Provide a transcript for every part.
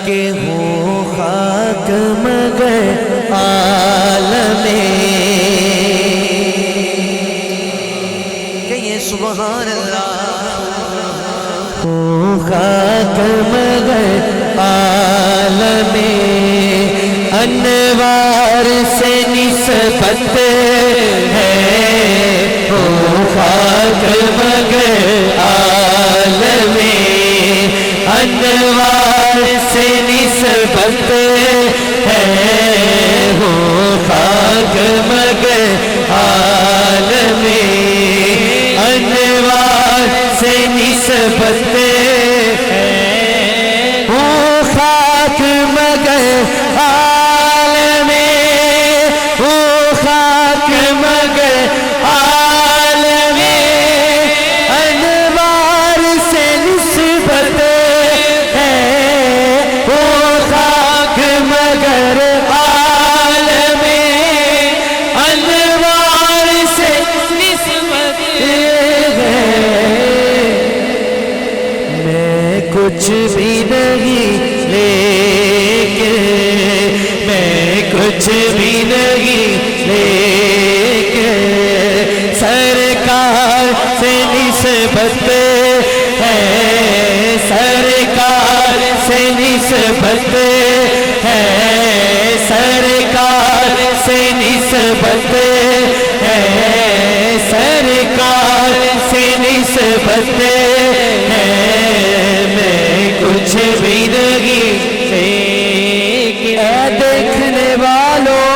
کہ ہوں خاک مگر عالم کہیے سبحان اللہ، ہوں خاک مگر عالم انوار سے نسبت ہے، ہوں خاک مگر عالم انوار سے نسبت ہے، ہوں خاک مگر عالم انوار سے نسبت ہے، ہوں خاک مگر عالم، ہوں خاک مگر عالم انوار سے نسبت ہے، ہوں خاک مگر عالم انوار سے نسبت ہے، میں کچھ بھی نہیں لیکن، میں کچھ بھی نہیں لیکن سرکار سے نسبت ہے، سرکار سے نسبت ہے، سرکار سے نسبت ہے، سرکار سے نسبت ہے، میں کچھ بھی نہیں لیکن اے دیکھنے والوں،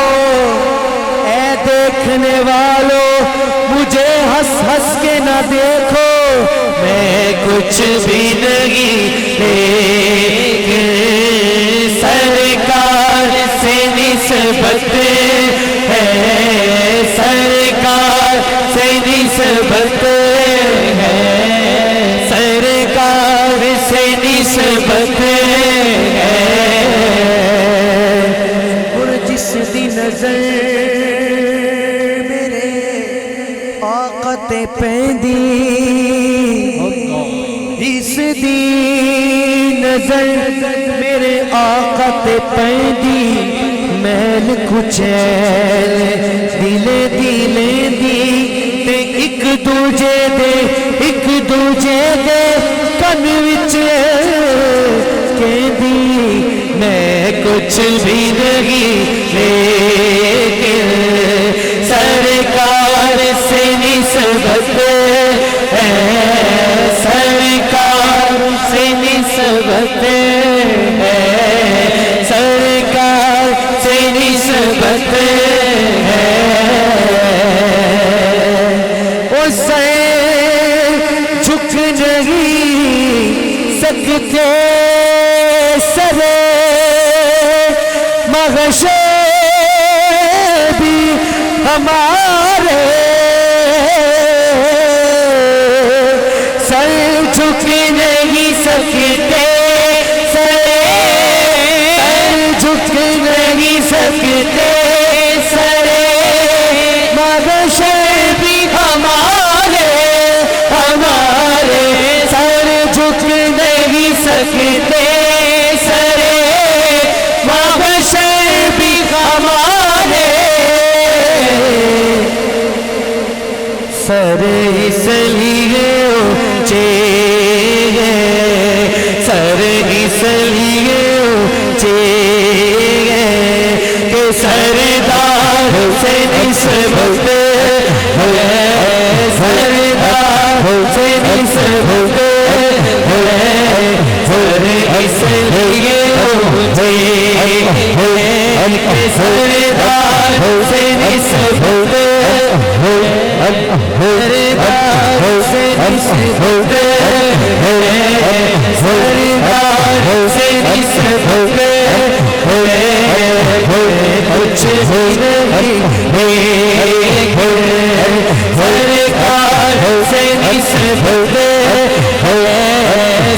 اے دیکھنے والوں مجھے ہنس ہنس کے نہ دیکھو، میں کچھ بھی نہیں لیکن سرکار سے نسبت ہے، سرکار سے نسبت ہے، سرکار سے نسبت ہے، اور جس دی نظر میرے آقا تے پیندی، جس دی نظر میرے آقا تے پیندی، میل کچیل دلے دلے دی تے ایک دوجے دے، ایک دوجے دے کن وچ کہندی، میں کچھ بھی نہیں لیکن سرکار سے نسبت ہے، سرکار سے نسبت ہے، سرکار سے نسبت ہے، اس سے جھک نہیں سکتے سر مغشے بھی ہمارے، سر جھک نہیں سکتے، سر جھک نہیں سکتے، سر مغشے بھی ہمارے، ہمارے سر جھک نہیں سکتے، سر مغشے بھی ہمارے، سر اس لیے اونچے ہیں، سر اس لیے اونچے ہیں کہ سردار سے نسبت ہے، سردار سے نسبت ہے، سر اس لیے اونچے ہیں کہ سردار سے نسبت ہے، سردار سے نسبت ہے، سردار سے نسبت ہے، کچھ بھی نہیں لیکن سرکار سے نسبت ہے،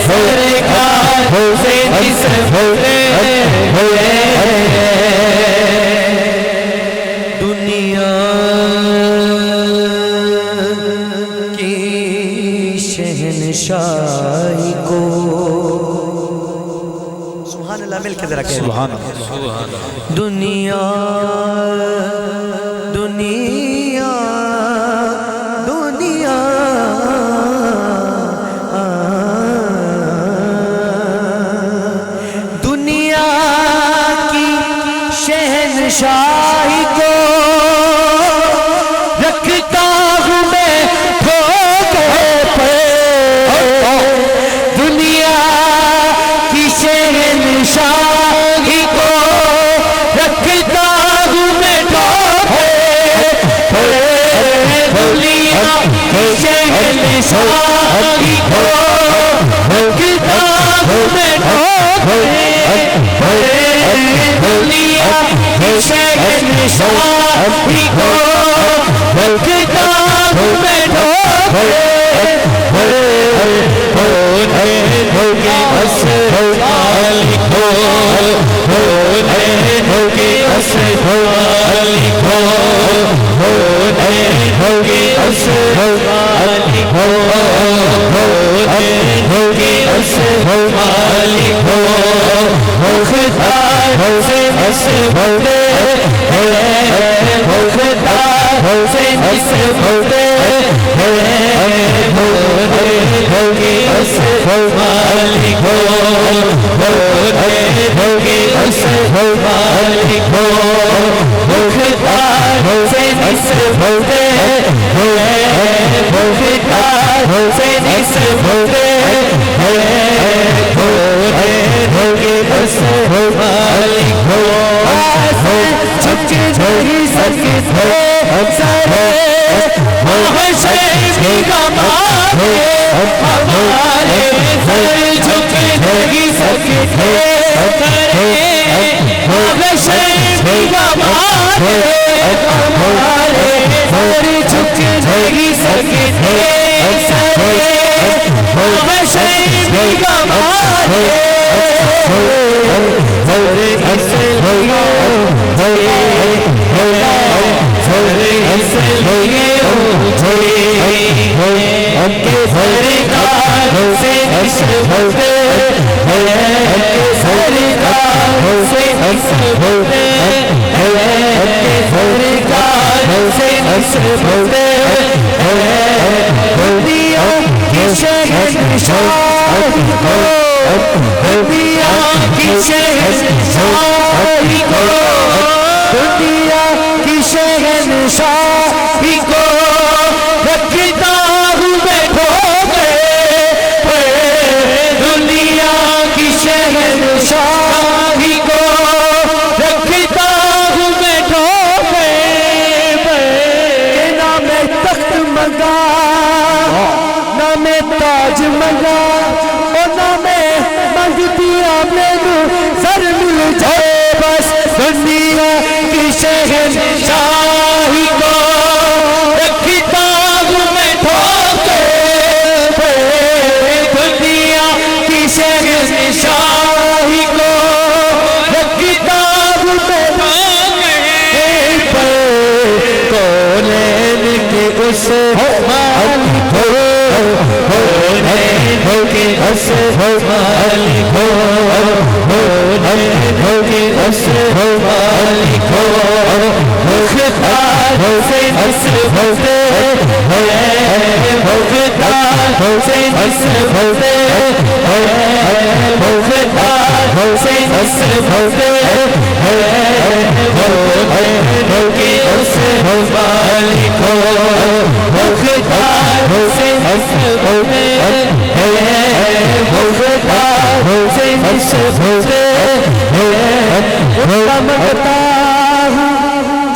سرکار سے نسبت ہے، دنیا کی شہنشاہی کو سبحان اللہ اللہ مل کے ذرا کہہ سبحان اللہ دنیا دنیا دنیا دنیا کی شہنشاہی کو رکھتا ہوں میں دھوکے پہ دنیا کی شہنشاہی کو رکھتا ہوں میں دھوکے پہ دنیا کی شہنشاہی کو رکھتا ہوں میں دھوکے پہ دنیا کی شہنشاہی کو رکھتا ہوں میں دھوکے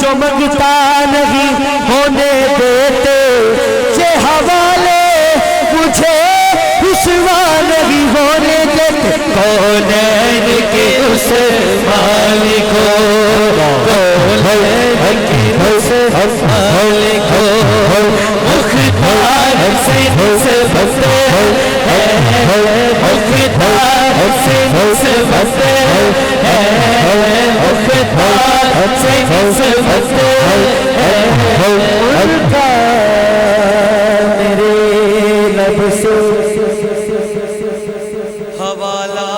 چمکتا نہیں ہونے دیتے یہ حوالے مجھے رسوا نہیں ہونے دیتے کونین کے اس مالک کو کونین کے اس مالک کو مختار سے بستے مختار سے بستے میرے لب سے حوالہ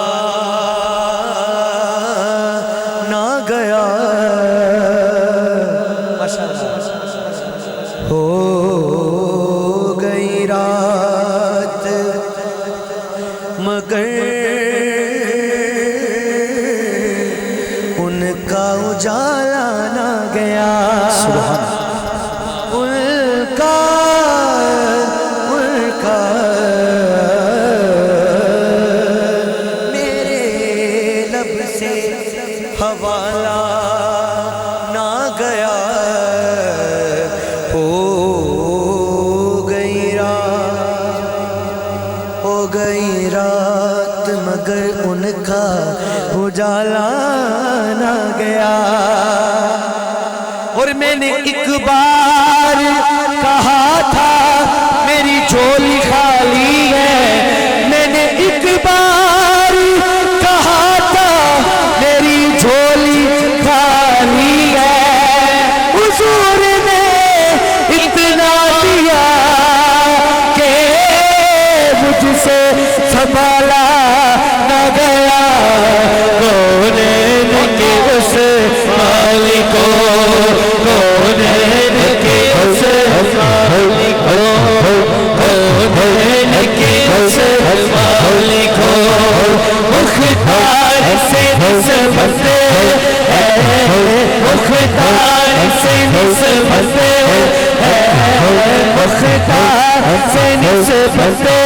اجالا نہ گیا ان کا میرے لب سے حوالہ نہ گیا ہو گئی رات مگر ان کا اجالا نہ گیا اور میں نے ایک بار کہا تھا میری جھولی خالی ہے میں نے ایک بار کہا تھا میری جھولی خالی ہے حضور نے اتنا دیا کہ مجھ سے سنبھالا نہ گیا کونین کے اس مالک کو کونین کے اس مالک کو کونین کے اس مالک کو مختار سے نسبتے مختار سے نسبتے مختار سے نسبتے